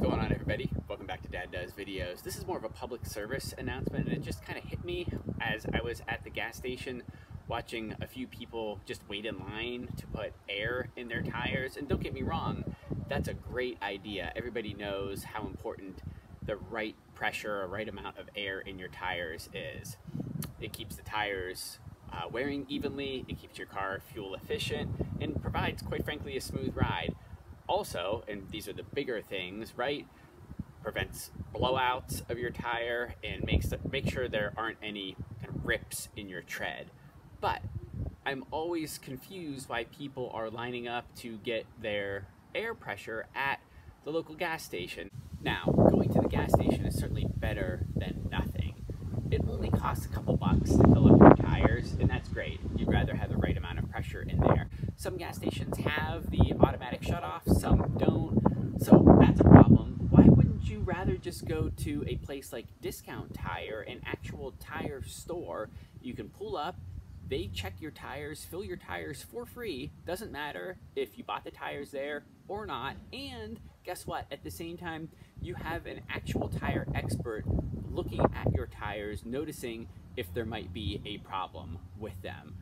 going on, everybody? Welcome back to Dad Does Videos. This is more of a public service announcement, and it just kind of hit me as I was at the gas station watching a few people just wait in line to put air in their tires. And don't get me wrong, that's a great idea. Everybody knows how important the right pressure or right amount of air in your tires is. It keeps the tires wearing evenly, it keeps your car fuel efficient, and provides, quite frankly, a smooth ride. Also, and these are the bigger things, right? Prevents blowouts of your tire and make sure there aren't any kind of rips in your tread. But I'm always confused why people are lining up to get their air pressure at the local gas station. Now, going to the gas station is certainly better than nothing. It only costs a couple bucks to fill up your tires, and that's great. You'd rather have the right amount of pressure in there. Some gas stations have the automatic shutoff, some don't, so that's a problem. Why wouldn't you rather just go to a place like Discount Tire, an actual tire store? You can pull up, they check your tires, fill your tires for free. Doesn't matter if you bought the tires there or not. And guess what? At the same time, you have an actual tire expert looking at your tires, noticing if there might be a problem with them.